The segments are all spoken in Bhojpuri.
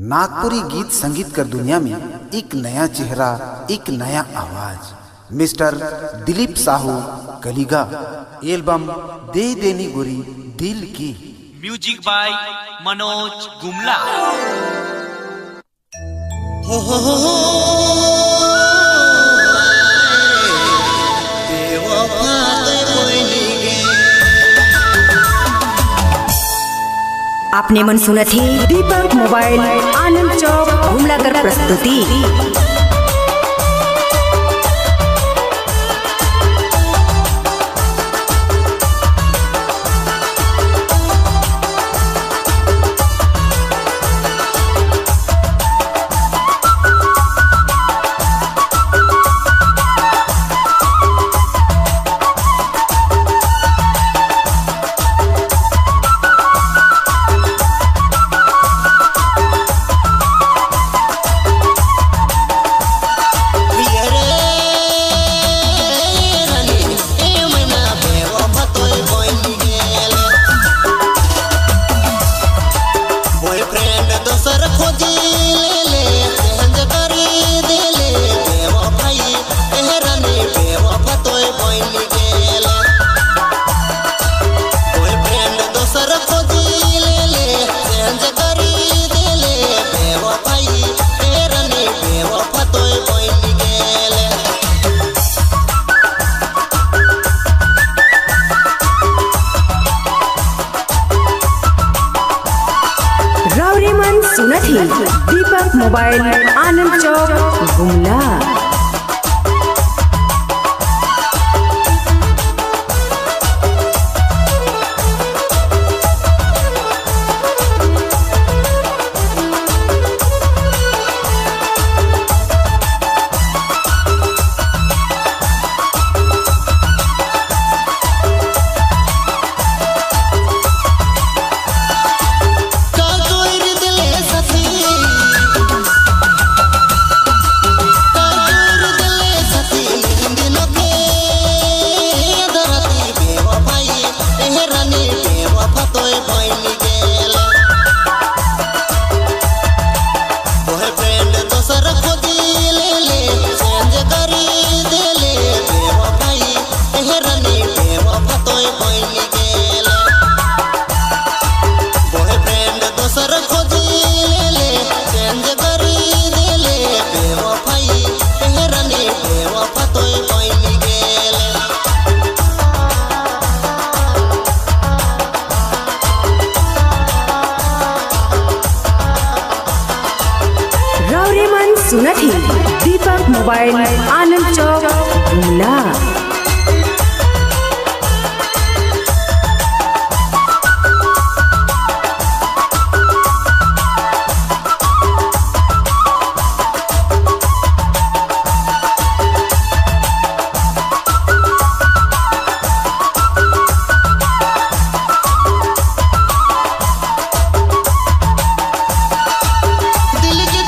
नागपुरी गीत संगीत कर दुनिया में एक नया चेहरा, एक नया आवाज, मिस्टर दिलीप साहू कलिगा। एल्बम दे देनी गोरी दिल की, म्यूजिक बाय मनोज गुमला। आपने मन सुना थी दीपक मोबाइल आनंद चौक गुमला कर प्रस्तुति। सुना थी दीपक मोबाइल आनंद चौक गुमला। सुना थी दीपक मोबाइल आनंद चौक गुमला। दिल के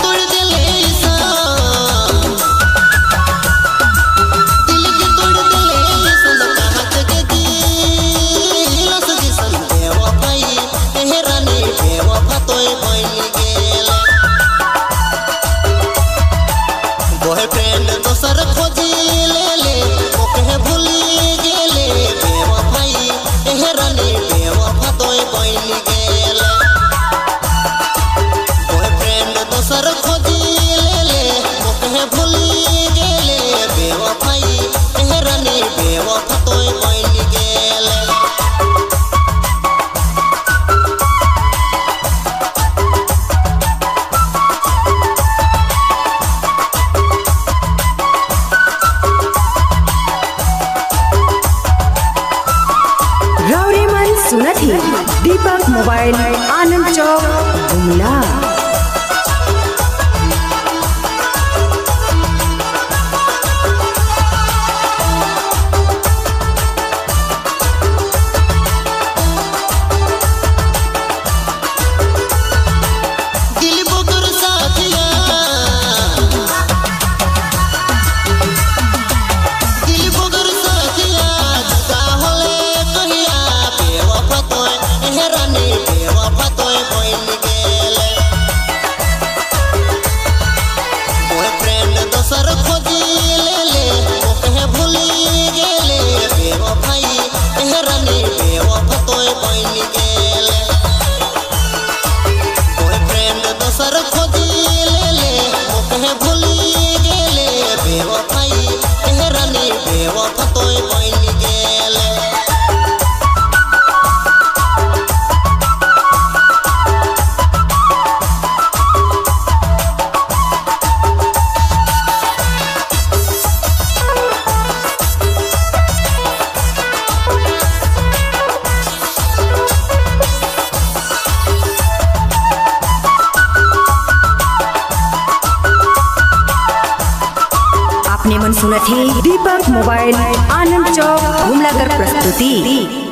तोड़ मन सुनत ही दीपक मोबाइल आनंद चौक हुमला कर प्रस्तुति।